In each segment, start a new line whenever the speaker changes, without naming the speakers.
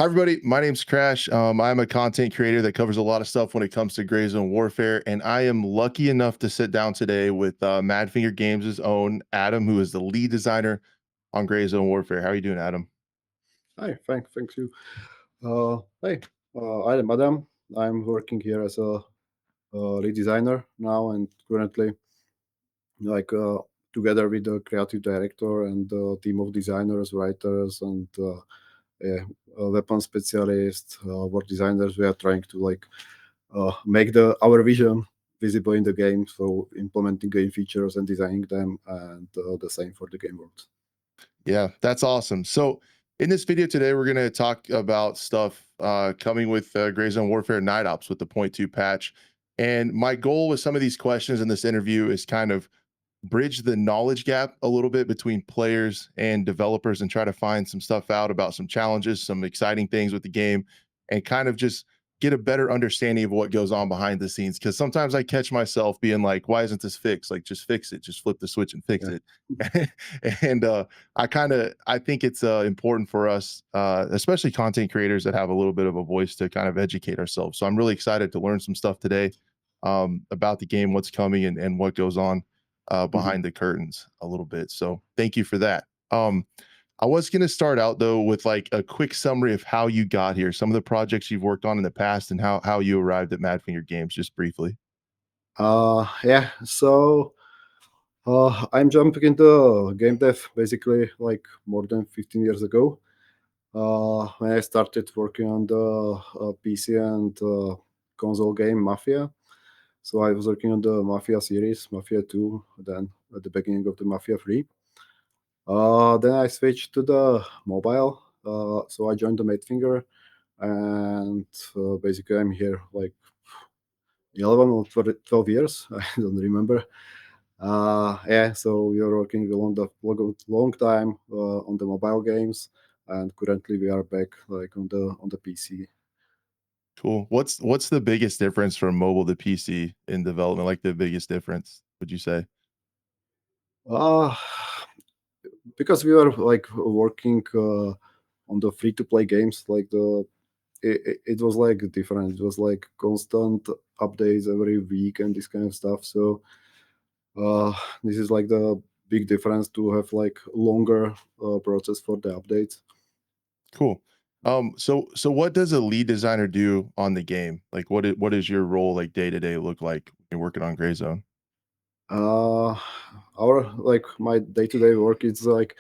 Hi, everybody. My name's Crash. I'm a content creator that covers a lot of stuff when it comes to Gray Zone Warfare, and I am lucky enough to sit down today with Madfinger Games' own Adam, who is the lead designer on Gray Zone Warfare. How are you doing, Adam?
Hi, thank you. Hey, I'm Adam. I'm working here as a lead designer now, and currently, like together with the creative director and team of designers, writers, and yeah, weapon specialists, work designers. We are trying to make the our vision visible in the game, so implementing game features and designing them, and the same for the game world.
Yeah, that's awesome. So, in this video today, we're going to talk about stuff coming with Gray Zone Warfare Night Ops with the point 2 patch. And my goal with some of these questions in this interview is kind of bridge the knowledge gap a little bit between players and developers and try to find some stuff out about some challenges, some exciting things with the game, and kind of just get a better understanding of what goes on behind the scenes. Because sometimes I catch myself being like, why isn't this fixed? Like, just fix it, just flip the switch and fix
Yeah.
it. And I think it's important for us, especially content creators that have a little bit of a voice to kind of educate ourselves. So I'm really excited to learn some stuff today about the game, what's coming, and what goes on behind the curtains a little bit. So thank you for that. I was going to start out though with like a quick summary of how you got here, some of the projects you've worked on in the past, and how you arrived at Madfinger Games, just briefly.
Yeah. So I'm jumping into game dev basically like more than 15 years ago. When I started working on the PC and console game Mafia. So I was working on the Mafia series, Mafia 2, then at the beginning of the Mafia 3. Then I switched to the mobile. So I joined the Madfinger, and basically I'm here like 11 or 12 years. I don't remember. Yeah, so we are working a long time on the mobile games, and currently we are back like on the PC.
Cool. What's the biggest difference from mobile to PC in development? Like the biggest difference, would you say?
Uh, because we are like working on the free to play games, like it was like different. It was like constant updates every week and this kind of stuff. So uh, this is like the big difference to have like longer process for the updates.
Cool. So what does a lead designer do on the game? Like what is your role like day to day look like when you're working on Gray Zone?
Uh, our like my day-to-day work is like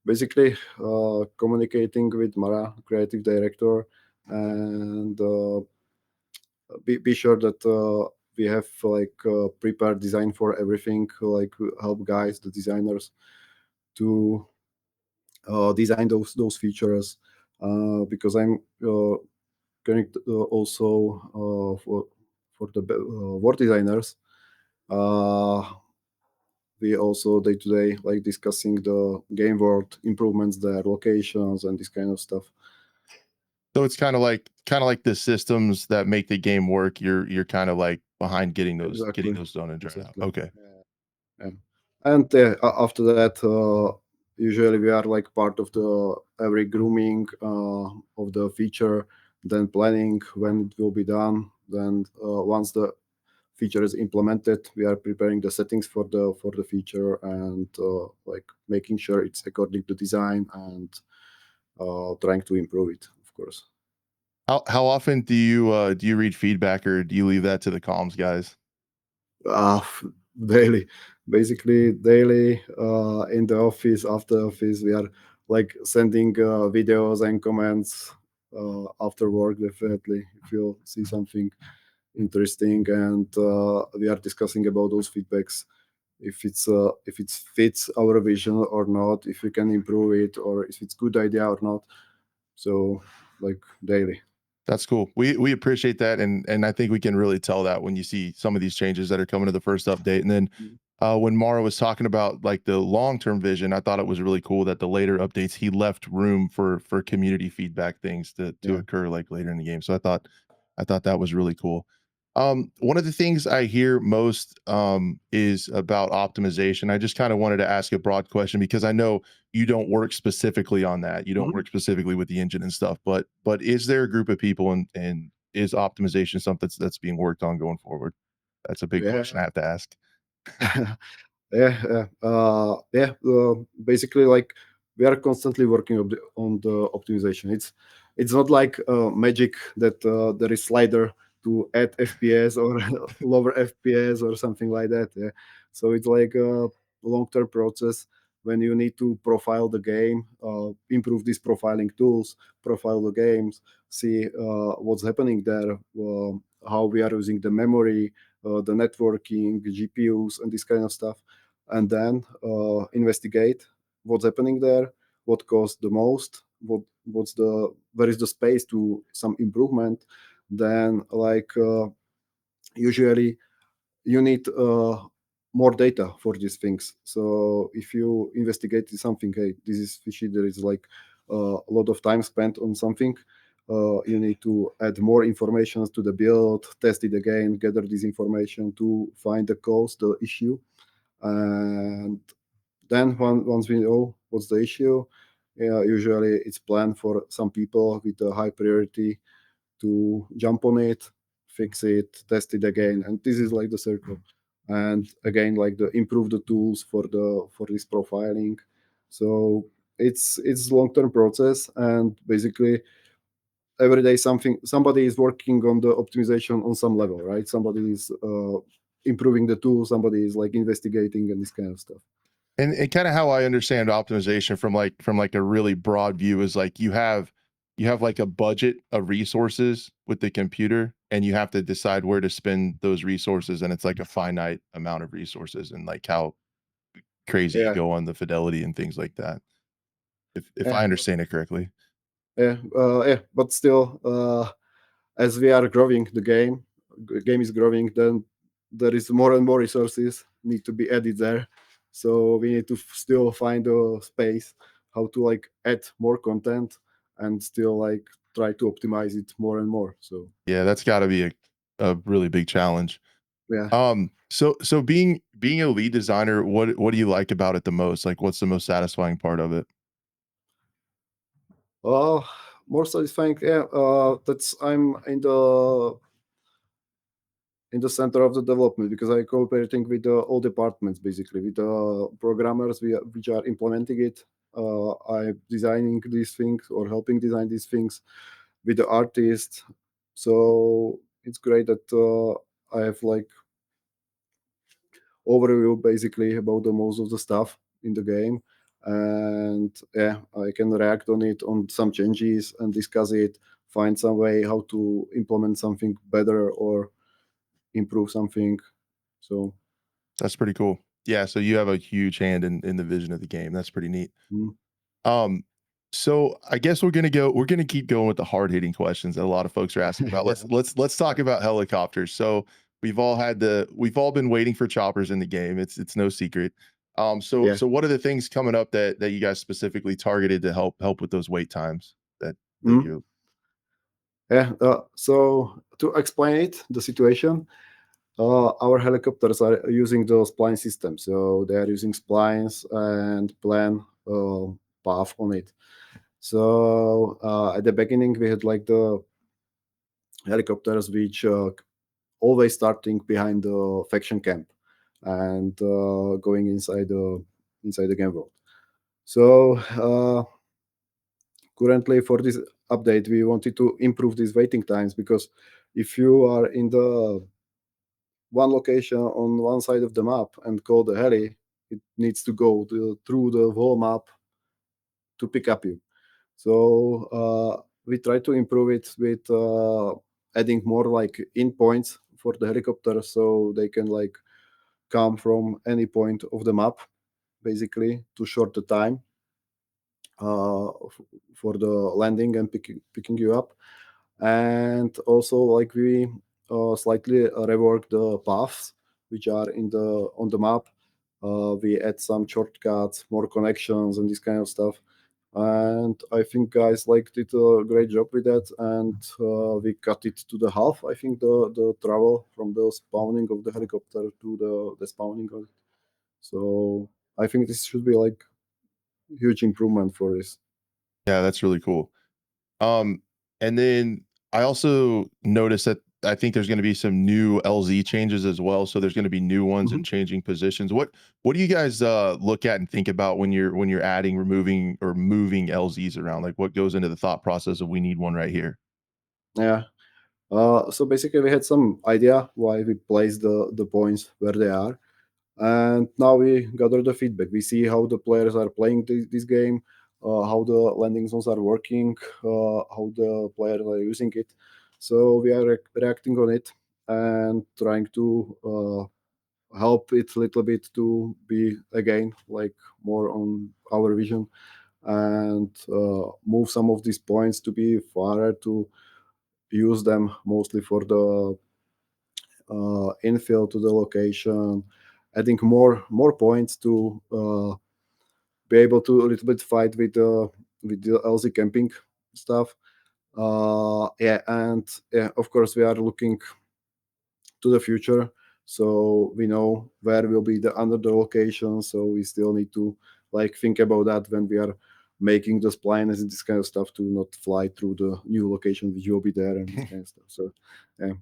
basically communicating with Mara, creative director, and be sure that we have like prepared design for everything, like help guys, the designers, to design those features. Because I'm going to, also for the word designers. Uh, we also day to day like discussing the game world improvements, their locations, and this kind of stuff.
So it's kind of like the systems that make the game work. You're kind of like behind getting
Exactly,
those done and drawn out.
exactly.
Okay.
Yeah. And after that, usually we are like part of the every grooming of the feature, then planning when it will be done. Then once the feature is implemented, we are preparing the settings for the feature, and like making sure it's according to design, and trying to improve it, of course.
How often do you read feedback or do you leave that to the comms guys?
uh, Daily, basically daily, in the office, after office we are like sending videos and comments after work, definitely if you see something interesting, and we are discussing about those feedbacks, if it fits our vision or not, if we can improve it, or if it's good idea or not. So like daily.
That's cool. We appreciate that, and I think we can really tell that when you see some of these changes that are coming to the first update. And then when Mara was talking about like the long term vision, I thought it was really cool that the later updates he left room for community feedback things to
Yeah.
occur like later in the game. So I thought that was really cool. One of the things I hear most is about optimization. I just kind of wanted to ask a broad question because I know you don't work specifically on that. You don't
Mhm.
work specifically with the engine and stuff. But is there a group of people and is optimization something that's being worked on going forward? That's a big question I
Yeah.
have to ask.
Basically, like we are constantly working on the optimization. It's not like magic that there is slider to add FPS or lower FPS or something like that. Yeah, so it's like a long-term process when you need to profile the game, improve these profiling tools, profile the games, see what's happening there, how we are using the memory, the networking, GPUs, and this kind of stuff, and then investigate what's happening there, what costs the most, what's the where is the space to some improvement. Then, usually, you need more data for these things. So if you investigate something, hey, this is fishy, there is like a lot of time spent on something. You need to add more information to the build, test it again, gather this information to find the cause, the issue, and then once we know what's the issue, yeah, usually it's planned for some people with a high priority to jump on it, fix it, test it again, and this is like the circle. And again, like the improve the tools for this profiling. So it's long term process, and basically every day somebody is working on the optimization on some level, right? Somebody is improving the tool, somebody is like investigating and this kind of stuff.
And kind of how I understand optimization from like a really broad view is like you have like a budget of resources with the computer and you have to decide where to spend those resources and it's like a finite amount of resources and like how crazy you
Yeah,
go on the fidelity and things like that. If
yeah,
I understand it correctly.
but still, as we are growing the game is growing, then there is more and more resources need to be added there. So we need to still find a space how to like add more content and still like try to optimize it more and more. So
Yeah, that's got to be a really big challenge.
yeah.
So being a lead designer, what do you like about it the most? Like what's the most satisfying part of it?
uh More satisfying, yeah, that's I'm in the center of the development because I cooperating with all departments, basically with the programmers which are implementing it. I'm designing these things or helping design these things with the artists. So it's great that I have like overview basically about the most of the stuff in the game, and yeah, I can react on it on some changes and discuss it, find some way how to implement something better or improve something. So
That's pretty cool. Yeah, so you have a huge hand in the vision of the game. That's pretty neat.
mm.
Um, so I guess we're gonna keep going with the hard hitting questions that a lot of folks are asking about.
Yeah.
Let's talk about helicopters. So we've all been waiting for choppers in the game. It's no secret. So
Yeah.
so what are the things coming up that you guys specifically targeted to help with those wait times that
Mm.
you
Yeah. So to explain it, the situation, our helicopters are using the spline system. So they are using splines and plan path on it. So at the beginning, we had like the helicopters which always starting behind the faction camp and going inside the game world. So currently for this update we wanted to improve these waiting times because if you are in the one location on one side of the map and call the heli, it needs to go through the whole map to pick up you. So we try to improve it with adding more like in points for the helicopter so they can like come from any point of the map basically to short the time for the landing and picking you up. And also like we slightly rework the paths which are in the on the map. We add some shortcuts, more connections, and this kind of stuff and I think guys like did a great job with that, and we cut it to the half. I think the travel from the spawning of the helicopter to the spawning of it. So I think this should be like huge improvement for this.
Yeah, that's really cool. Um, and then I also noticed that I think there's going to be some new LZ changes as well. So there's going to be new ones
Mhm.
and changing positions. What do you guys look at and think about when you're adding, removing, or moving LZs around? Like what goes into the thought process of we need one right here?
Yeah. So basically, we had some idea why we place the points where they are, and now we gather the feedback. We see how the players are playing this game, how the landing zones are working, how the players are using it. So we are reacting on it and trying to help it a little bit to be again like more on our vision, and move some of these points to be farther to use them mostly for the infill to the location, adding more points to be able to a little bit fight with the LZ camping stuff. Yeah, and yeah, of course we are looking to the future, so we know where will be the under the location. So we still need to like think about that when we are making the splines and this kind of stuff to not fly through the new location which will be there and this kind of stuff. So yeah.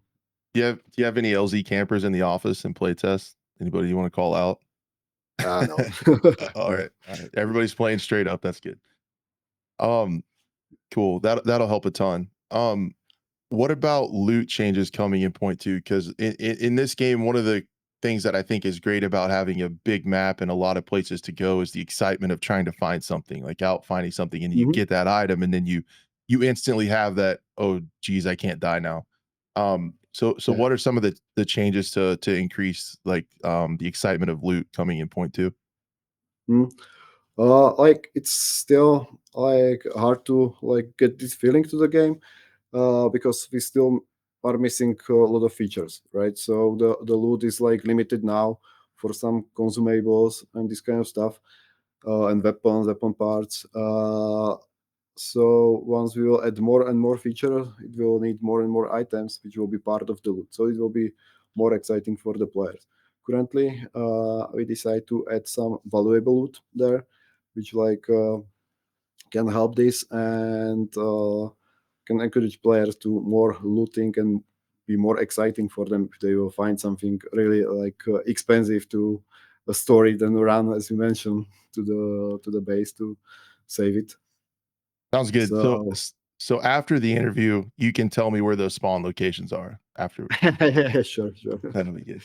Do you have any LZ campers in the office and play test? Anybody you want to call out?
No.
All
No.
right, all right. Everybody's playing straight up. That's good. Um, cool. That'll help a ton. What about loot changes coming in point two? Because in this game, one of the things that I think is great about having a big map and a lot of places to go is the excitement of trying to find something, like out finding something, and you
Mhm.
get that item, and then you instantly have that, oh geez, I can't die now. So
Yeah.
what are some of the changes to increase like the excitement of loot coming in point two?
Mm. Like it's still like hard to like get this feeling to the game, because we still are missing a lot of features, right? So the loot is like limited now for some consumables and this kind of stuff, and weapon parts. So once we will add more and more features, it will need more and more items, which will be part of the loot. So it will be more exciting for the players. Currently, we decide to add some valuable loot there, which like can help this, and can encourage players to more looting and be more exciting for them if they will find something really like expensive to a story then run, as you mentioned, to the base to save it.
Sounds good.
So
So after the interview, you can tell me where those spawn locations are afterwards.
yeah, sure, sure.
That'll be good.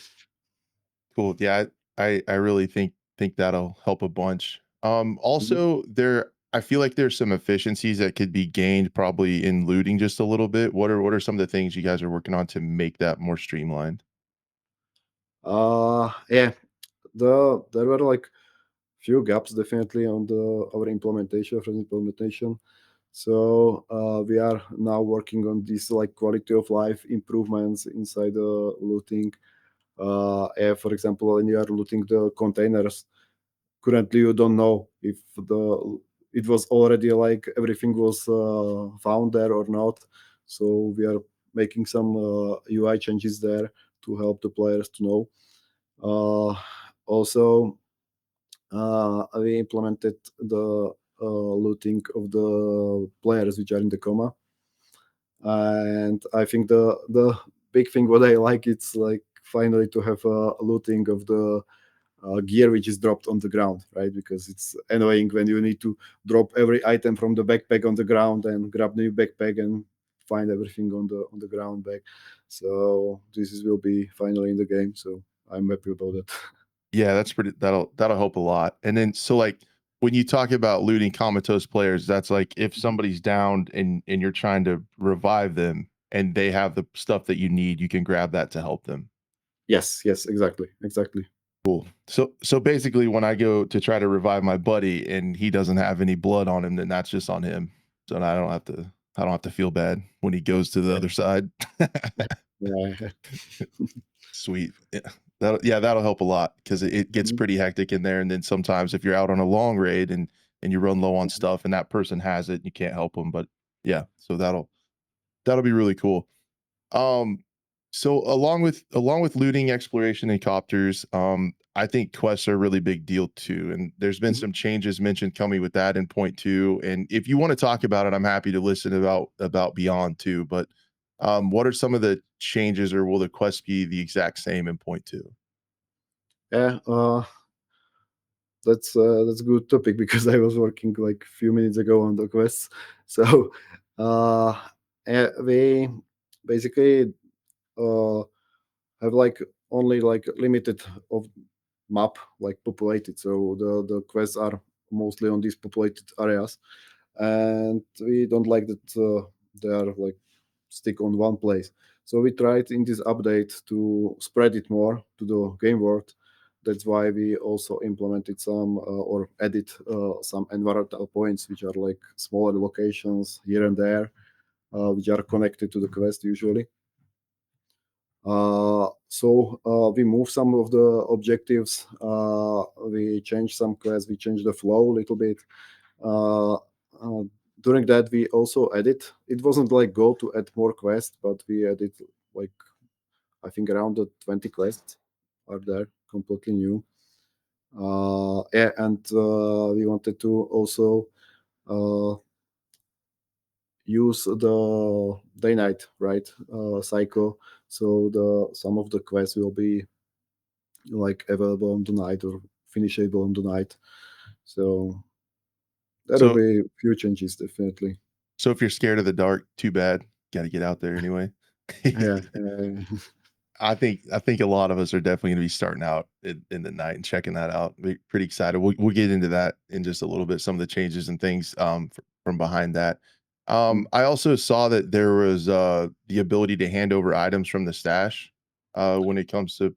Cool. Yeah, I really think that'll help a bunch.
Mhm.
Also there I feel like there's some efficiencies that could be gained probably in looting just a little bit. What are some of the things you guys are working on to make that more streamlined?
Yeah, there were like few gaps definitely on the our implementation for the implementation. So we are now working on these like quality of life improvements inside the looting. Yeah, for example, when you are looting the containers, currently you don't know if the it was already like everything was found there or not. So we are making some UI changes there to help the players to know. Also, we implemented the looting of the players which are in the coma, and I think the big thing what I like it's like finally to have a looting of the gear which is dropped on the ground, right? Because it's annoying when you need to drop every item from the backpack on the ground and grab new backpack and find everything on the ground back. So will be finally in the game. So I'm happy about that.
Yeah, that's pretty that'll help a lot. And then so like when you talk about looting comatose players, that's like if somebody's downed and you're trying to revive them and they have the stuff that you need, you can grab that to help them.
Yes, yes, exactly, exactly.
Cool. So basically when I go to try to revive my buddy and he doesn't have any blood on him, then that's just on him. So I don't have to feel bad when he goes to the
Yeah,
other side.
yeah.
Sweet. Yeah, that'll help a lot because it gets
Mhm.
pretty hectic in there. And then sometimes if you're out on a long raid and and you run low on stuff and that person has it and you can't help them. But yeah, so that'll be really cool. Um, so along with looting, exploration, and copters, I think quests are a really big deal too. And there's been
Mhm.
some changes mentioned coming with that in point two. And if you want to talk about it, I'm happy to listen about beyond too. But what are some of the changes, or will the quest be the exact same in point two?
Yeah, that's a good topic because I was working like a few minutes ago on the quests. So uh, we basically uh, have like only like limited of map like populated. So the quests are mostly on these populated areas, and we don't like that they are like stick on one place. So we tried in this update to spread it more to the game world. That's why we also implemented some or added some environmental points, which are like smaller locations here and there, which are connected to the quest usually. We move some of the objectives. We change some quests. We change the flow a little bit. Uh, uh, During that, we also edit. It wasn't like goal to add more quests, but we added like I think around the 20 quests are there, completely new. Yeah, and we wanted to also uh, use the day night right cycle, so the some of the quests will be like available on the night or finishable on the night. So there will
So
be few changes definitely.
so if you're scared of the dark, too bad. Got to get out there anyway.
Yeah,
I think a lot of us are definitely gonna be starting out in the night and checking that out. We're pretty excited. We'll get into that in just a little bit, some of the changes and things, from behind that. I also saw that there was, the ability to hand over items from the stash, when it comes to,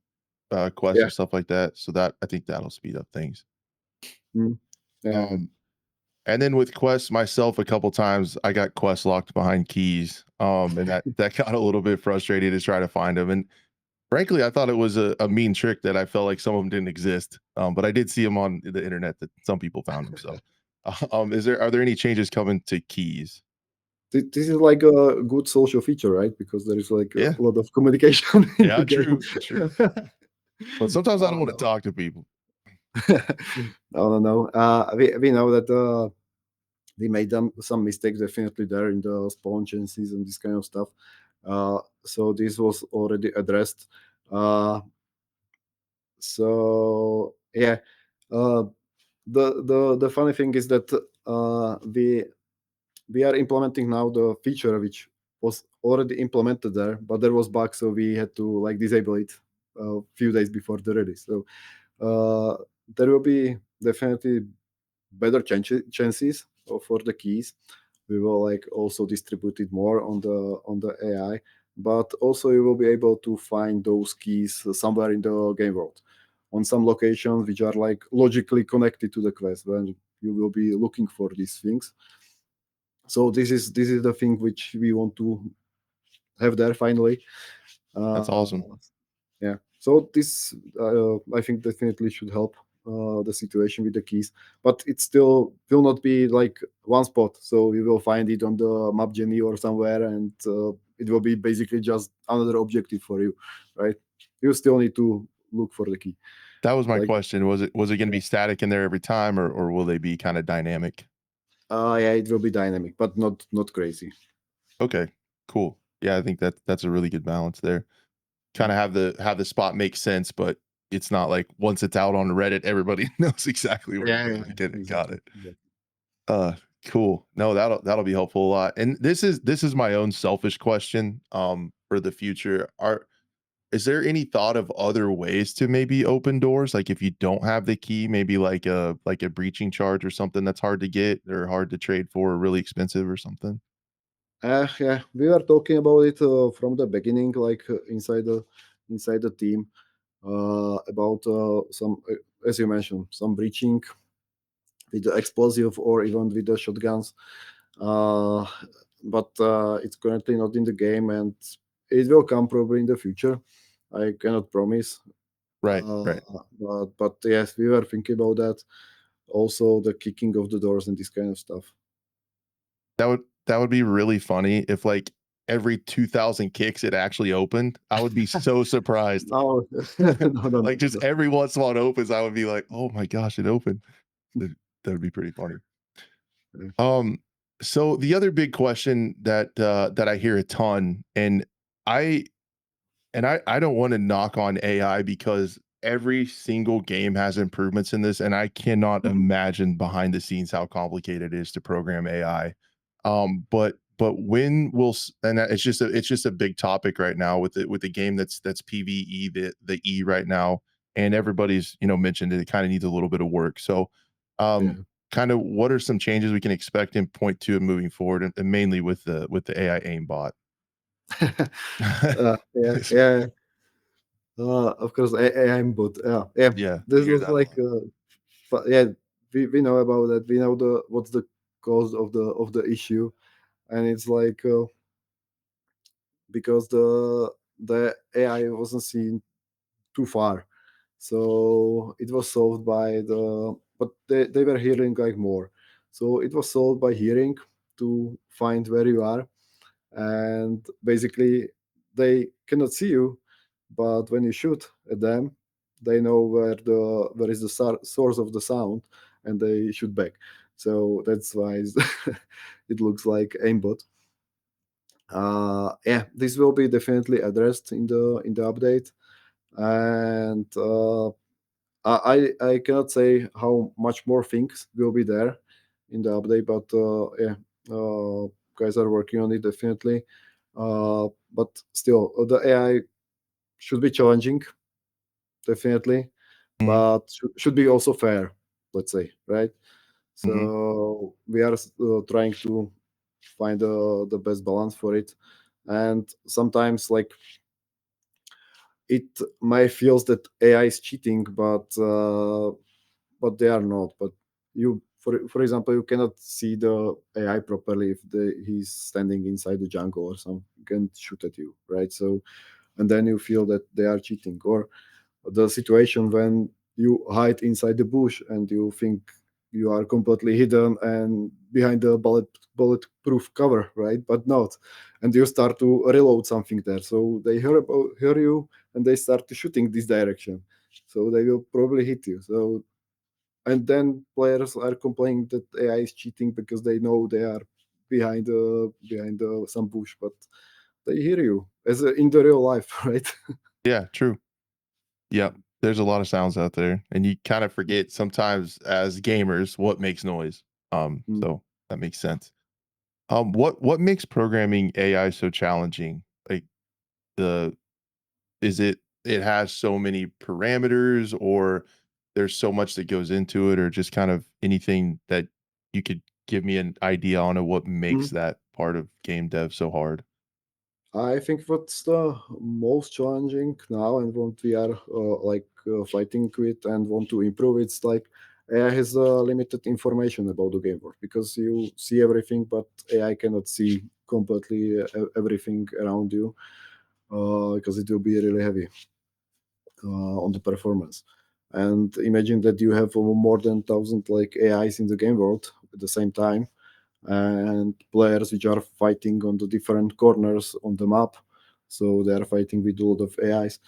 quests
yeah,
and stuff like that, so that I think that'll speed up things.
mm, yeah,
Um, and then with quests myself, a couple times, I got quests locked behind keys, and that got a little bit frustrating to try to find them. And frankly, I thought it was a mean trick that I felt like some of them didn't exist, but I did see them on the internet that some people found them. So, are there any changes coming to keys?
This is like a good social feature, right? Because there is like a
Yeah,
lot of communication in
yeah,
the game.
true, true. But sometimes I don't want to
No.
talk to people.
No, no, no. We know that we made some mistakes definitely there in the spawn chances and this kind of stuff. So this was already addressed. Uh, so yeah, uh, the funny thing is that we are implementing now the feature which was already implemented there, but there was bug, so we had to like disable it a few days before the release. So uh, there will be definitely better chances for the keys. We will like also distribute it more on the AI, but also you will be able to find those keys somewhere in the game world on some locations which are like logically connected to the quest when you will be looking for these things. So this is the thing which we want to have there finally.
That's
uh,
awesome.
yeah, so this I think definitely should help the situation with the keys, but it still will not be like one spot, so you will find it on the map journey or somewhere, and it will be basically just another objective for you, right? You still need to look for the key,
That was my
like
question. Was it going to
yeah,
be static in there every time, or will they be kind of dynamic?
yeah, it will be dynamic but not crazy.
Okay, cool. Yeah, I think that's a really good balance there. Kinda have the spot make sense, but it's not like once it's out on Reddit, everybody knows exactly where to
Yeah,
go
yeah,
to get it. Got
exactly,
it.
exactly.
Uh, cool. No, that'll be helpful a lot. And this is my own selfish question, for the future. Is there any thought of other ways to maybe open doors? Like if you don't have the key, maybe like a breaching charge or something that's hard to get or hard to trade for or really expensive or something?
Yeah, we were talking about it from the beginning, like inside the team, about some, as you mentioned, some breaching with the explosive or even with the shotguns. Uh, but it's currently not in the game, and it will come probably in the future. I cannot promise.
Right,
Uh,
right.
but yes, we were thinking about that. also the kicking of the doors and this kind of stuff.
That would be really funny if, like, every 2,000 kicks it actually opened. I would be so surprised.
No, no, no,
Like, just
no.
every once in a while it opens, I would be like, "Oh my gosh, it opened." That would be pretty funny.
no.
Um, so the other big question that I hear a ton, I I don't want to knock on AI because every single game has improvements in this, and I cannot
Mhm.
imagine behind the scenes how complicated it is to program AI. But when will it's just a big topic right now with the game that's PVE the E right now, and everybody's mentioned it kind of needs a little bit of work. So, um,
Yeah.
kind of what are some changes we can expect in point two and moving forward, and mainly with the AI aimbot.
Yeah, yeah. Of course, I'm but yeah.
Yeah, we
This
hear
was
that a
like,
lot.
yeah, we know about that. We know the what's the cause of the issue, and it's like because the AI wasn't seen too far, so it was solved by but they were hearing like more, so it was solved by hearing to find where you are, and basically they cannot see you, but when you shoot at them, they know where is the source of the sound, and they shoot back. So that's why it looks like aimbot. Yeah, this will be definitely addressed in the update, and I cannot say how much more things will be there in the update, but yeah, guys are working on it definitely. But still, the AI should be challenging, definitely,
Mhm,
but should be also fair. Let's say, right?
mhm.
So we are trying to find the best balance for it, and sometimes like it might feels that AI is cheating, but they are not. But you, for example, you cannot see the AI properly if he's standing inside the jungle or something. You can shoot at you, right? So, and then you feel that they are cheating, or the situation when you hide inside the bush and you think you are completely hidden and behind the bulletproof cover, right? But not, and you start to reload something there. So they hear you, and they start to shooting this direction. So they will probably hit you. So, and then players are complaining that AI is cheating because they know they are behind some bush, but they hear you as in the real life, right?
Yeah, true. Yep. There's a lot of sounds out there, and you kind of forget sometimes as gamers what makes noise.
Mm.
So that makes sense. What makes programming AI so challenging? Like the is it has so many parameters, or there's so much that goes into it, or just kind of anything that you could give me an idea on of what makes
Mhm.
that part of game dev so hard?
I think what's the most challenging now, and what we are fighting with and want to improve, it's like AI has limited information about the game world, because you see everything, but AI cannot see completely everything around you, because it will be really heavy on the performance. And imagine that you have more than thousand like AIs in the game world at the same time, and players which are fighting on the different corners on the map. So they are fighting with a lot of AIs.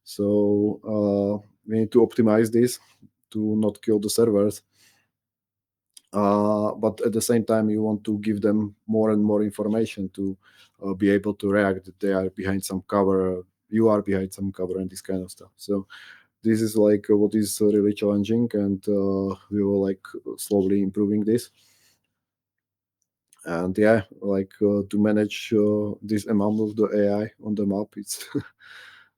So we need to optimize this to not kill the servers. But at the same time, you want to give them more and more information to be able to react that they are behind some cover, you are behind some cover, and this kind of stuff. So this is like what is really challenging, and we will like slowly improving this. And yeah, like to manage this amount of the AI on the map, it's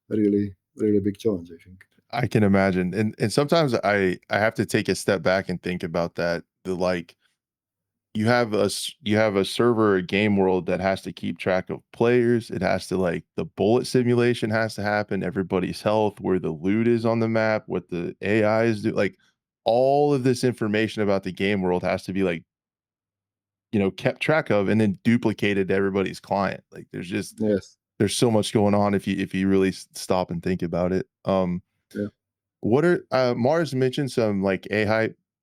really big challenge, I think.
I can imagine, and sometimes I have to take a step back and think about that. The like you have a server, a game world that has to keep track of players. It has to like the bullet simulation has to happen, everybody's health, where the loot is on the map, what the AIs do. Like all of this information about the game world has to be like, kept track of and then duplicated to everybody's client. Like
Yes.
there's so much going on if you really stop and think about it.
Yeah.
What are Mars mentioned some like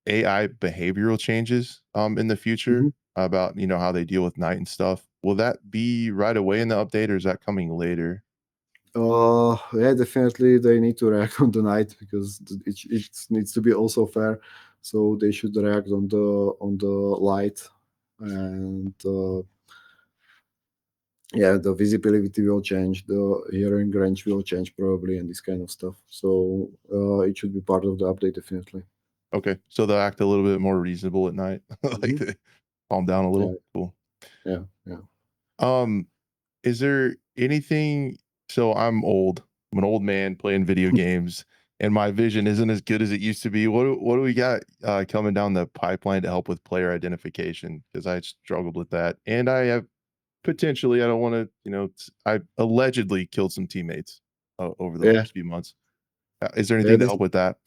AI behavioral changes in the future
Mhm.
about how they deal with night and stuff. Will that be right away in the update, or is that coming later?
Yeah, definitely they need to react on the night because it needs to be also fair. So they should react on the light, and yeah, the visibility will change, the hearing range will change probably, and this kind of stuff. So it should be part of the update definitely.
Okay, so they'll act a little bit more reasonable at night, like
Hmm.
they calm down a
Yeah,
little. Cool.
yeah, yeah.
Um, is there anything? So I'm old. I'm an old man playing video games, and my vision isn't as good as it used to be. What do we got coming down the pipeline to help with player identification? Because I struggled with that, and I have potentially. I don't want to. I allegedly killed some teammates over the
Yeah,
last few months. Is there
yeah.
anything to help with that?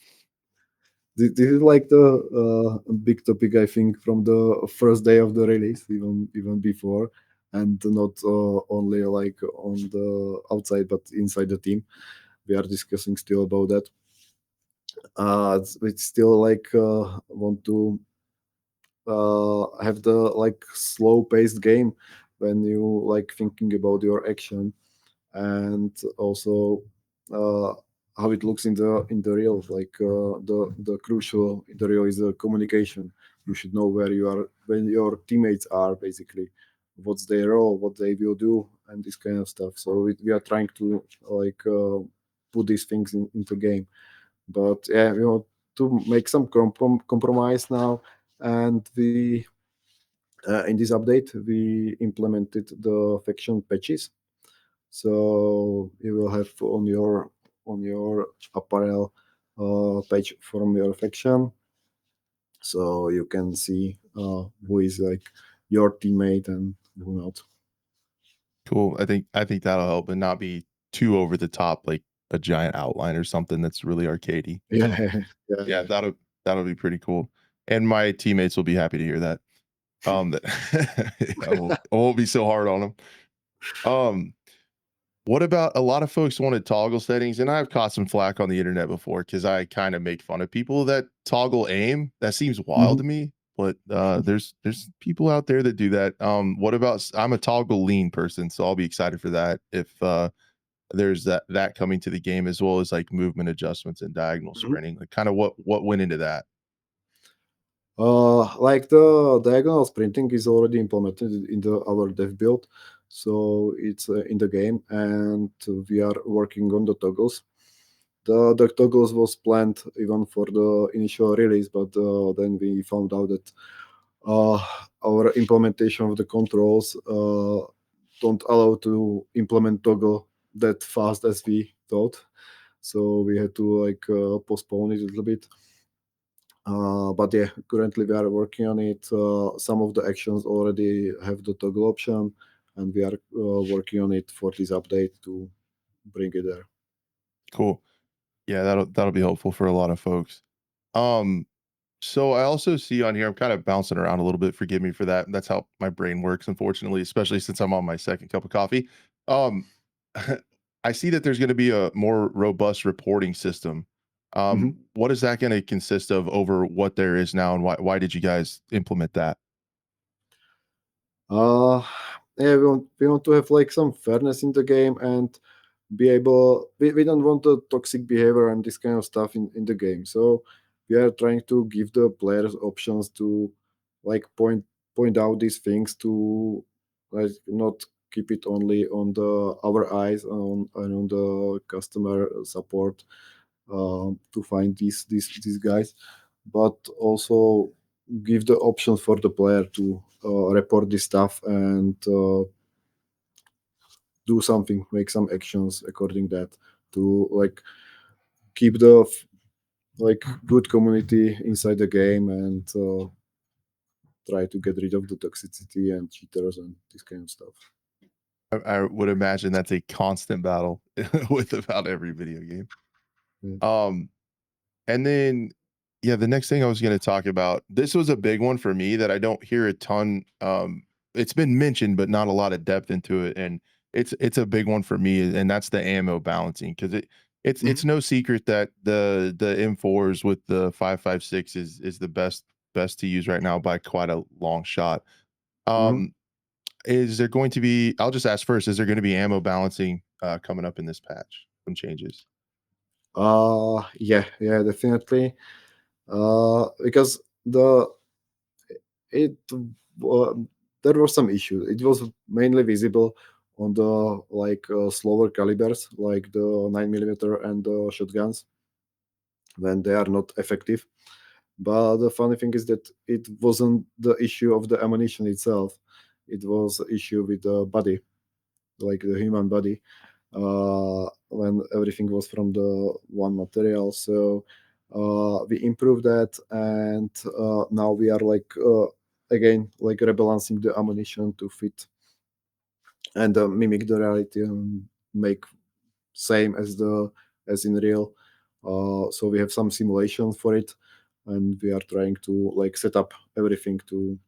This is like the big topic, I think, from the first day of the release, even before, and not only like on the outside, but inside the team. We are discussing still about that. It's still like want to have the like slow paced game when you like thinking about your action, and also uh, how it looks in the real, like the crucial in the real is the communication. You should know where you are, when your teammates are, basically what's their role, what they will do, and this kind of stuff. So we are trying to like put these things into game. But yeah, we want to make some compromise now, and we in this update we implemented the faction patches. So you will have on your apparel page from your faction, so you can see who is like your teammate and who not.
Cool. I think that'll help and not be too over the top, like a giant outline or something that's really arcadey.
Yeah,
So
yeah,
yeah,
yeah.
that'll be pretty cool. And my teammates will be happy to hear that. That I won't be so hard on them. Um, what about a lot of folks wanted toggle settings, and I've caught some flack on the internet before because I kind of make fun of people that toggle aim. That seems wild
Mhm.
to me, but there's people out there that do that. What about I'm a toggle lean person, so I'll be excited for that if there's that coming to the game as well as like movement adjustments and diagonal
Mhm.
sprinting. Like kind of what went into that.
Like the diagonal sprinting is already implemented in the our dev build, so it's in the game, and we are working on the toggles. The toggles was planned even for the initial release, but then we found out that uh, our implementation of the controls don't allow to implement toggle that fast as we thought. So we had to like postpone it a little bit. But yeah, currently we are working on it. Some of the actions already have the toggle option, and we are working on it for this update to bring it there.
Cool. Yeah, that'll be helpful for a lot of folks. Um, so I also see on here, I'm kind of bouncing around a little bit. Forgive me for that. That's how my brain works, unfortunately, especially since I'm on my second cup of coffee. Um, I see that there's going to be a more robust reporting system.
Mhm.
What is that going to consist of over what there is now, and why did you guys implement that?
Uh, yeah, we want to have like some fairness in the game and be able. We don't want the toxic behavior and this kind of stuff in the game. So we are trying to give the players options to like point out these things to like not keep it only on the our eyes on and on the customer support to find these guys, but also give the option for the player to report this stuff and do something, make some actions according that to like keep the like good community inside the game and try to get rid of the toxicity and cheaters and this kind of stuff.
I would imagine that's a constant battle with about every video game.
Yeah.
Um, And then, yeah, the next thing I was going to talk about, this was a big one for me that I don't hear a ton. It's been mentioned, but not a lot of depth into it, and it's a big one for me, and that's the ammo balancing because It's
Hmm.
no secret that the M4s with the 5.56 is the best to use right now by quite a long shot.
Hmm.
Um, is there going to be I'll just ask first, is there gonna be ammo balancing, coming up in this patch? Some changes?
Yeah, yeah, definitely. Because it uh, there was some issue. It was mainly visible on the slower calibers, like the 9 millimeter and the shotguns, when they are not effective. But the funny thing is that it wasn't the issue of the ammunition itself. It was issue with the body, like the human body, when everything was from the one material. So we improved that, and now we are again like rebalancing the ammunition to fit and mimic the reality and make same as in real. So we have some simulation for it, and we are trying to like set up everything to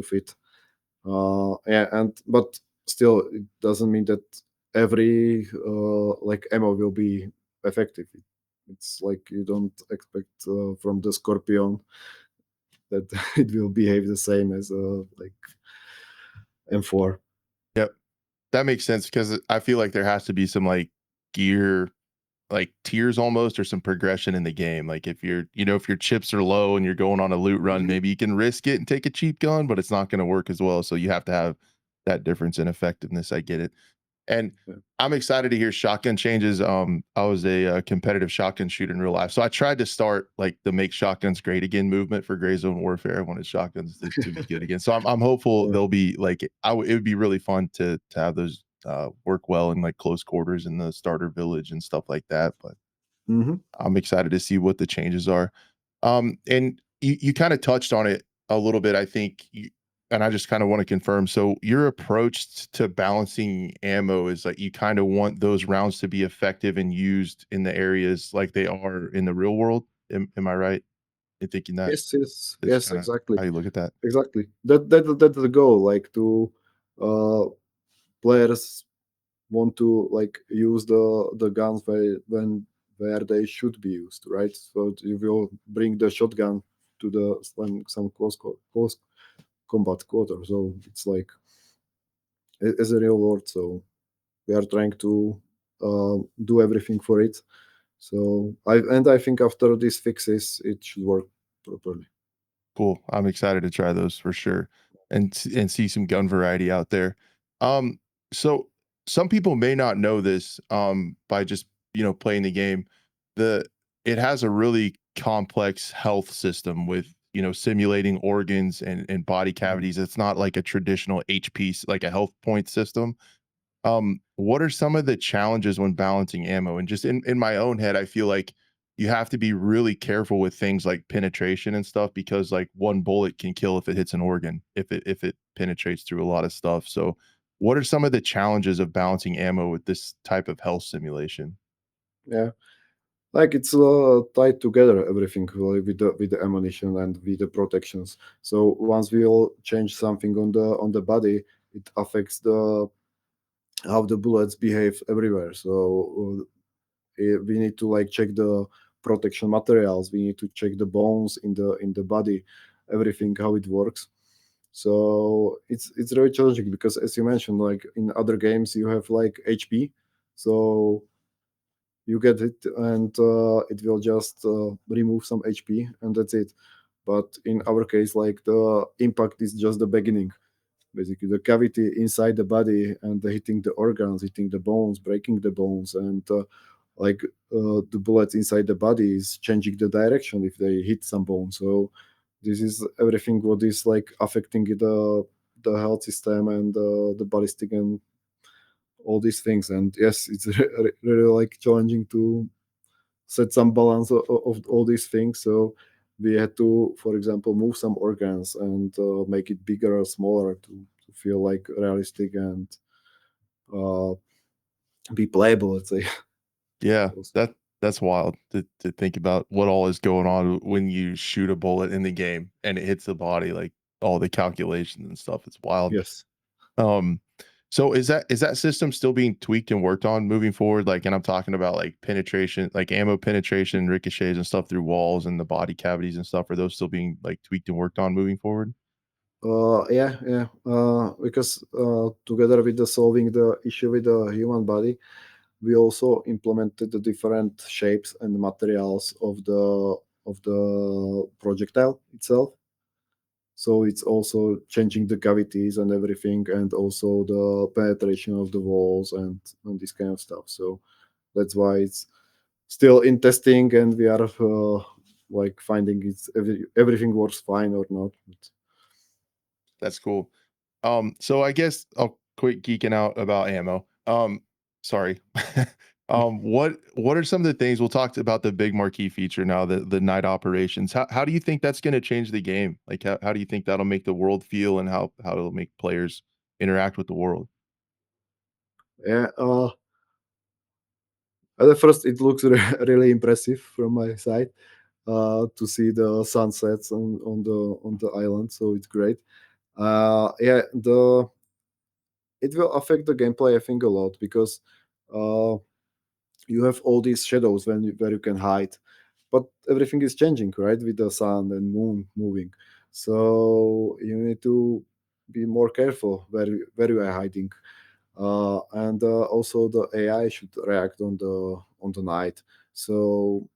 fit. Yeah, and but still, it doesn't mean that every ammo will be effective. It's like you don't expect from the Scorpion that it will behave the same as like M4.
Yep, that makes sense because I feel like there has to be some, like, gear like tiers almost or some progression in the game. Like if if your chips are low and you're going on a loot run,
Mhm.
maybe you can risk it and take a cheap gun, but it's not going to work as well. So you have to have that difference in effectiveness. I get it. And
Yeah.
I'm excited to hear shotgun changes. I was a, competitive shotgun shooter in real life, so I tried to start like the "Make Shotguns Great Again" movement for Gray Zone Warfare. I wanted shotguns to be good again. So I'm hopeful
Yeah.
they'll be like it would be really fun to have those work well in like close quarters in the starter village and stuff like that. But
Mhm.
I'm excited to see what the changes are. And you kind of touched on it a little bit, I think, and I just kind of want to confirm. So your approach to balancing ammo is like you kind of want those rounds to be effective and used in the areas like they are in the real world. Am I right in thinking that
Yes, yes,
is
yes,
kind of
exactly,
how you look at that?
exactly. That's the goal. Like to uh, players want to like use the guns where they should be used, right? So you will bring the shotgun to the some close combat quarter. So it's like as a real world. So we are trying to do everything for it. So I think after these fixes, it should work properly.
Cool. I'm excited to try those for sure and see some gun variety out there. Um, so some people may not know this by just, playing the game. The it has a really complex health system with, simulating organs and body
Mhm.
cavities. It's not like a traditional HP like a health point system. What are some of the challenges when balancing ammo? And just in my own head, I feel like you have to be really careful with things like penetration and stuff because like one bullet can kill if it hits an organ, if it penetrates through a lot of stuff. So what are some of the challenges of balancing ammo with this type of health simulation?
Yeah, like it's tied together everything with the ammunition and with the protections. So once we all change something on the body, it affects the how the bullets behave everywhere. So we need to like check the protection materials. We need to check the bones in the body, everything how it works. So it's very challenging because as you mentioned, like in other games you have like HP, so you get it and it will just remove some HP and that's it. But in our case, like the impact is just the beginning. Basically, the cavity inside the body and hitting the organs, hitting the bones, breaking the bones, and the bullets inside the body is changing the direction if they hit some bone. So this is everything what is like affecting the health system and the ballistic and all these things. And yes, it's really like challenging to set some balance of all these things. So we had to, for example, move some organs and make it bigger or smaller to feel like realistic and uh, be playable. Let's say.
Yeah,
Also.
that's wild to think about what all is going on when you shoot a bullet in the game and it hits the body, like all the calculations and stuff. It's wild.
Yes.
Um, So is that system still being tweaked and worked on moving forward? Like, and I'm talking about like penetration, like ammo penetration, ricochets and stuff through walls and the body cavities and stuff. Are those still being like tweaked and worked on moving forward?
Yeah. Because together with the solving the issue with the human body, we also implemented the different shapes and materials of the projectile itself. So it's also changing the cavities and everything, and also the penetration of the walls and this kind of stuff. So that's why it's still in testing, and we are like finding everything works fine or not.
That's cool. So I guess I'll quit geeking out about ammo. Sorry. What are some of the things we'll talk about the big marquee feature now, the night operations. How do you think that's going to change the game? Like how do you think that'll make the world feel and how it'll make players interact with the world?
Yeah. At first, it looks really impressive from my side to see the sunsets on the island. So it's great. Yeah, the it will affect the gameplay, I think, a lot because uh, you have all these shadows where you can hide, but everything is changing, right, with the sun and moon moving. So you need to be more careful where you are hiding, and also the AI should react on the night. So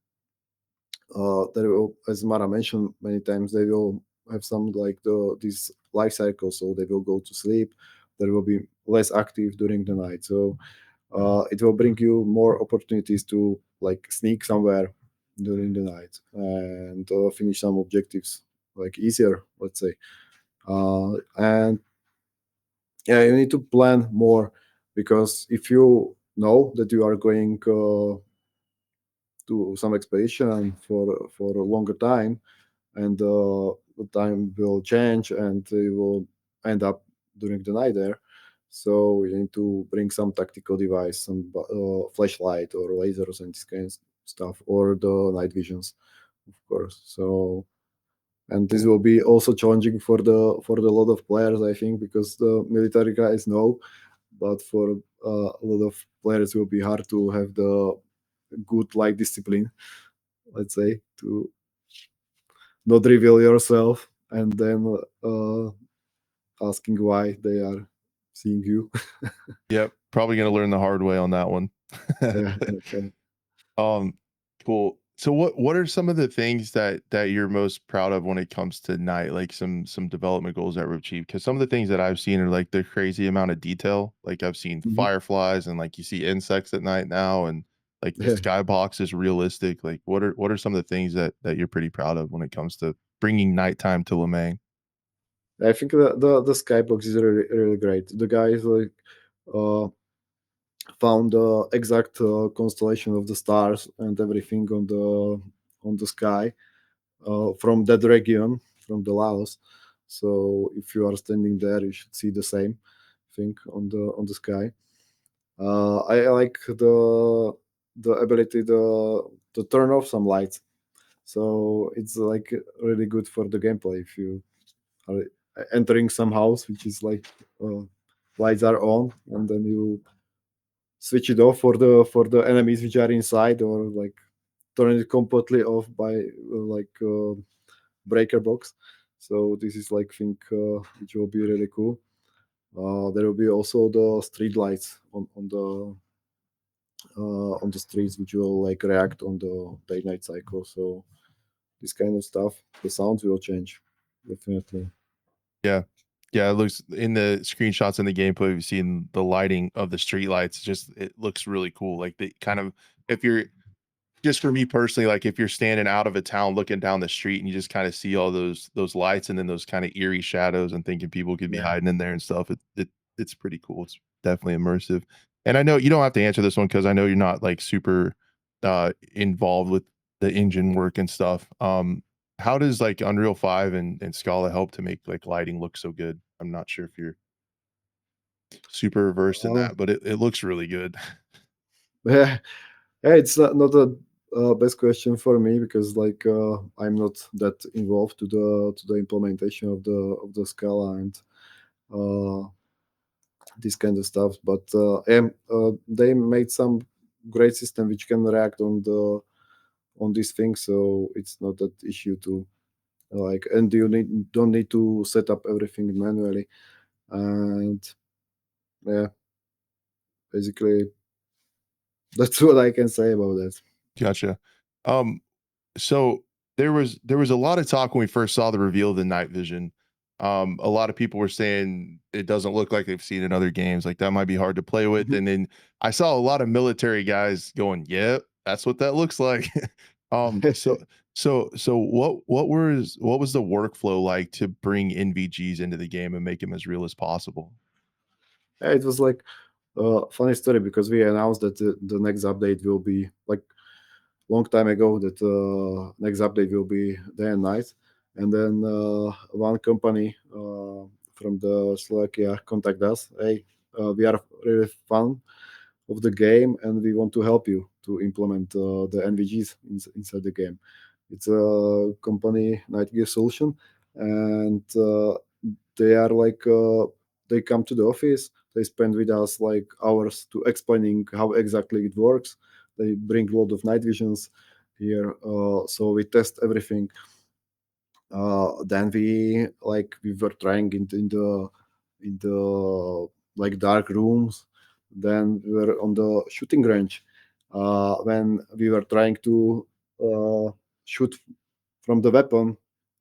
there will, as Mara mentioned many times, they will have some like this life cycle. So they will go to sleep. There will be less active during the night. So it will bring you more opportunities to like sneak somewhere during the night and finish some objectives like easier, let's say. And yeah, you need to plan more because if you know that you are going to some expedition for a longer time, and the time will change and you will end up during the night there. So you need to bring some tactical device, some flashlight or lasers and this kind of stuff, or the night visions, of course. So, and this will be also challenging for the lot of players, I think, because the military guys know, but for a lot of players, it will be hard to have the good like discipline, let's say, to not reveal yourself and then asking why they are seeing you.
Yep, probably gonna learn the hard way on that one.
Yeah, yeah.
Um, cool. So what are some of the things that you're most proud of when it comes to night, like some development goals that were achieved? Because some of the things that I've seen are like the crazy amount of detail. Like I've seen
Mhm.
fireflies and like you see insects at night now, and like the
Yeah.
skybox is realistic. Like what are some of the things that you're pretty proud of when it comes to bringing nighttime to Lemang?
I think the skybox is really great. The guys like uh, found the exact constellation of the stars and everything on the sky from that region, from the Laos. So if you are standing there, you should see the same thing on the sky. I like the ability to turn off some lights. So it's like really good for the gameplay if you are entering some house which is like uh, lights are on, and then you switch it off for the enemies which are inside, or like turn it completely off by breaker box. So this is like thing which will be really cool. There will be also the street lights on the streets which will like react on the day night cycle. So this kind of stuff, the sounds will change definitely.
Yeah. Yeah, it looks in the screenshots in the gameplay, we've seen the lighting of the street lights, just it looks really cool. Like the kind of if you're just for me personally, like if you're standing out of a town looking down the street and you just kind of see all those lights and then those kind of eerie shadows and thinking people could be
Yeah.
hiding in there and stuff, it's pretty cool. It's definitely immersive. And I know you don't have to answer this one because I know you're not like super involved with the engine work and stuff. How does like Unreal 5 and Scala help to make like lighting look so good? I'm not sure if you're super versed in
Uh,
that, but it looks really good.
yeah, yeah, it's not a best question for me because like I'm not that involved to the implementation of the Scala and uh, this kind of stuff. But they made some great system which can react on these things, so it's not that issue to like, and you don't need to set up everything manually. And yeah, basically that's what I can say about that.
Gotcha. Um, so there was a lot of talk when we first saw the reveal of the night vision. A lot of people were saying it doesn't look like they've seen in other games. Like that might be hard to play with.
Mhm.
And then I saw a lot of military guys going, "Yep, that's what that looks like." So what was the workflow like to bring NVGs into the game and make them as real as possible?
Yeah, it was like a funny story because we announced that the next update will be like long time ago, that next update will be day and night. And then one company from the Slovakia contact us. Hey, we are really fan of the game and we want to help you to implement the NVGs inside the game. It's a company Night Gear Solution, and they are like they come to the office. They spend with us like hours to explaining how exactly it works. They bring a lot of night visions here, so we test everything. Then we were trying in the like dark rooms. Then we were on the shooting range when we were trying to shoot from the weapon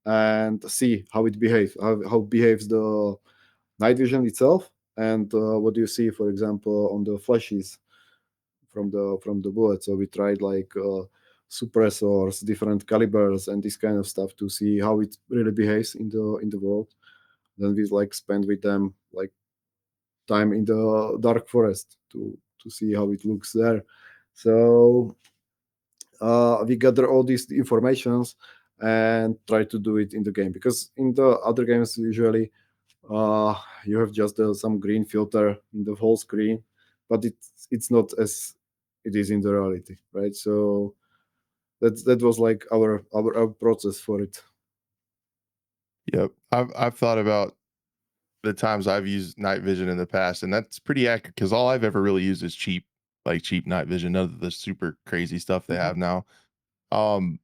and see how it behaves, how behaves the night vision itself, and what do you see, for example, on the flashes from the bullet. So we tried like suppressors, different calibers, and this kind of stuff to see how it really behaves in the world. Then we like spend with them like time in the dark forest to see how it looks there. So we gather all these informations and try to do it in the game, because in the other games usually uh, you have just some green filter in the whole screen, but it's not as it is in the reality, right? So that was like our process for it.
Yep. I've thought about the times I've used night vision in the past, and that's pretty accurate because all I've ever really used is cheap, like cheap night vision, none of the super crazy stuff they
Mhm.
have now. Um,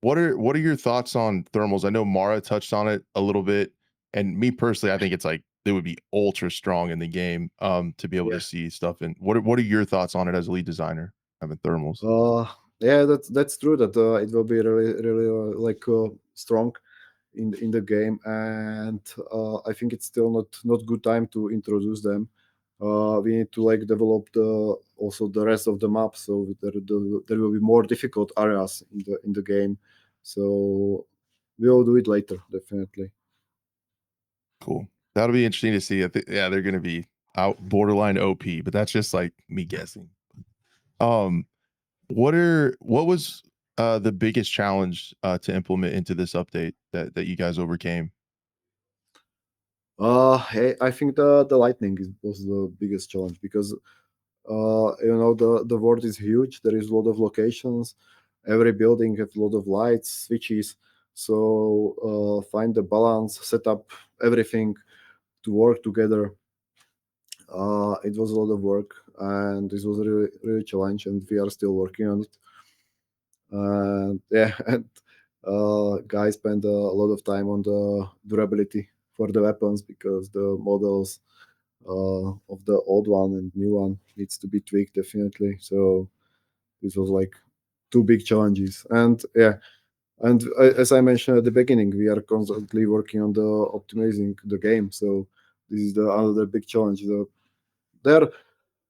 what are your thoughts on thermals? I know Mara touched on it a little bit, and me personally, I think it's like they would be ultra strong in the game to be able to
Yeah.
see stuff. And what are your thoughts on it as a lead designer having thermals?
Uh, yeah, that's true. That it will be really like strong in the game, and I think it's still not good time to introduce them. We need to like develop the also the rest of the map, so there will be more difficult areas in the game. So we'll do it later, definitely.
Cool. That'll be interesting to see. Yeah, they're gonna be out borderline OP, but that's just like me guessing. Um, what was the biggest challenge to implement into this update that you guys overcame?
I think the lightning was the biggest challenge, because the world is huge. There is a lot of locations. Every building has a lot of lights, switches. So find the balance, set up everything to work together. It was a lot of work, and this was a really challenge, and we are still working on it. And yeah, and guys spend a lot of time on the durability for the weapons, because the models of the old one and new one needs to be tweaked, definitely. So this was like two big challenges, and yeah, and as I mentioned at the beginning, we are constantly working on the optimizing the game. So this is the another big challenge. There are a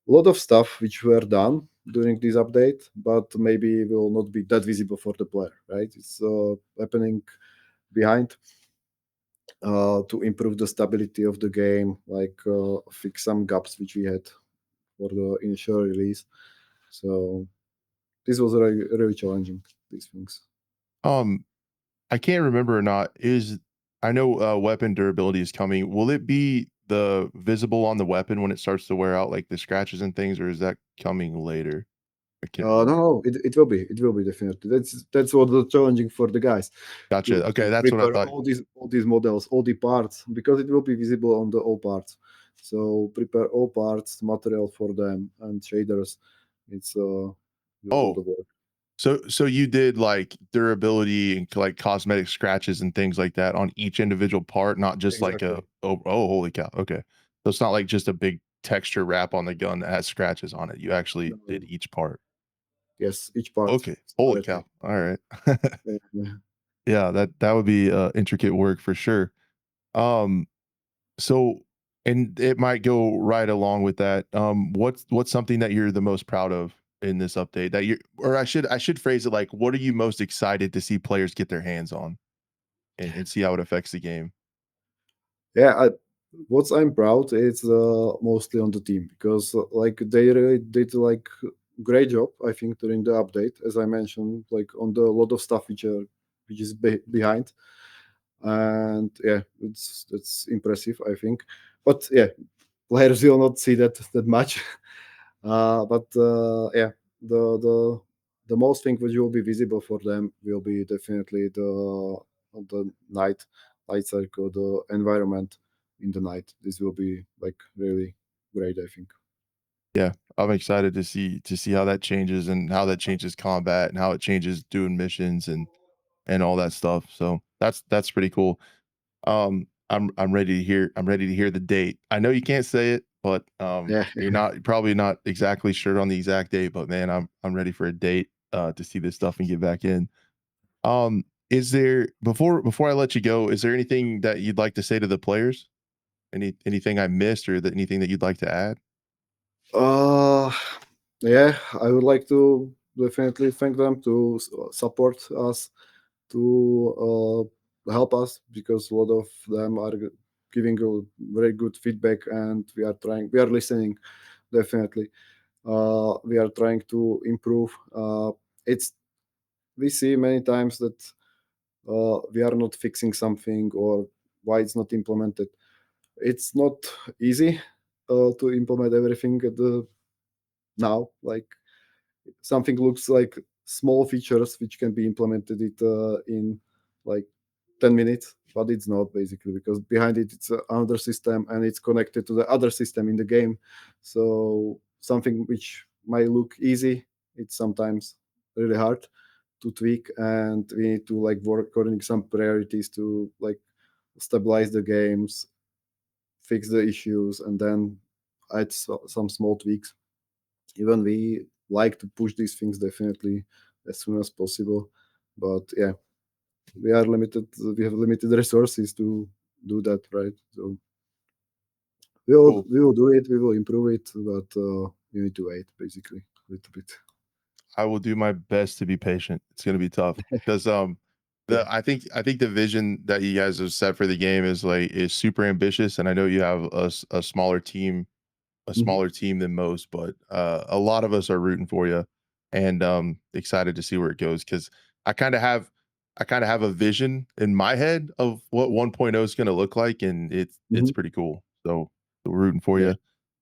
lot of stuff which were done during this update, but maybe will not be that visible for the player, right? It's happening behind to improve the stability of the game, like fix some gaps which we had for the initial release. So this was really challenging, these things.
Um, I can't remember or not. Is I know weapon durability is coming. Will it be the visible on the weapon when it starts to wear out, like the scratches and things, or is that coming later? I can't
No,
remember.
no, it will be definitely. That's what the challenging for the guys
Gotcha.
to
Okay, that's what I
prepare
thought.
all these models, all the parts, because it will be visible on the all parts. So prepare all parts, material for them, and shaders. It's a lot
Oh,
of work.
so you did like durability and like cosmetic scratches and things like that on each individual part, not just like a
Exactly.
holy cow. Okay. So it's not like just a big texture wrap on the gun that has scratches on it. You actually did
No,
each part.
yes, each part
Okay. Holy
separately.
cow. All right.
Yeah, yeah.
Yeah, that would be intricate work for sure. Um so and it might go right along with that. What's something that you're the most proud of in this update that you or I should phrase it like what are you most excited to see players get their hands on and see how it affects the game?
Yeah, what I'm proud is mostly on the team because like they really did like great job I think during the update as I mentioned like on the lot of stuff which is behind, and yeah, it's impressive I think, but yeah, players will not see that much. But yeah, the the most thing which will be visible for them will be definitely the night cycle, the environment in the night. This will be like really great, I think.
Yeah, I'm excited to see how that changes and how that changes combat and how it changes doing missions and all that stuff. So that's pretty cool. I'm ready to hear the date. I know you can't say it, but
Yeah.
you're probably not exactly sure on the exact date, but man, I'm ready for a date to see this stuff and get back in. Is there before I let you go, is there anything that you'd like to say to the players? Anything I missed or that anything that you'd like to add?
Uh, yeah, I would like to definitely thank them to support us, to help us because a lot of them are giving a very good feedback, and we are listening definitely. We are trying to improve. It's we see many times that we are not fixing something or why it's not implemented. It's not easy to implement everything at the now. Like something looks like small features which can be implemented in like 10 minutes, but it's not basically because behind it it's another system and it's connected to the other system in the game. So something which might look easy, it's sometimes really hard to tweak, and we need to like work according some priorities to like stabilize the games, fix the issues, and then add some small tweaks. Even we like to push these things definitely as soon as possible, but yeah, we have limited resources to do that, right? So
Cool.
we will do it, we will improve it, but you need to wait basically a little bit.
I will do my best to be patient. It's gonna be tough because
Yeah.
the I think the vision that you guys have set for the game is super ambitious, and I know you have a
Mhm.
smaller team than most, but a lot of us are rooting for you and excited to see where it goes because I kind of have I kind of have a vision in my head of what 1.0 is going to look like, and it's
Mhm.
pretty cool. So we're rooting for
Yeah.
you.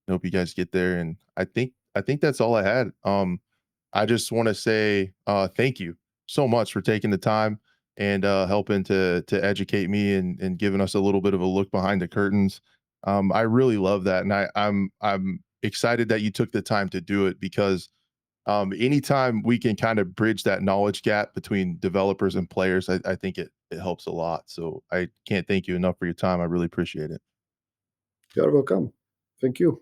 Hope you guys get there, and I think that's all I had. I just want to say thank you so much for taking the time and helping to educate me and giving us a little bit of a look behind the curtains. I really love that, and I'm excited that you took the time to do it because anytime we can kind of bridge that knowledge gap between developers and players, I think it helps a lot. So I can't thank you enough for your time. I really appreciate it.
You're welcome. Thank you.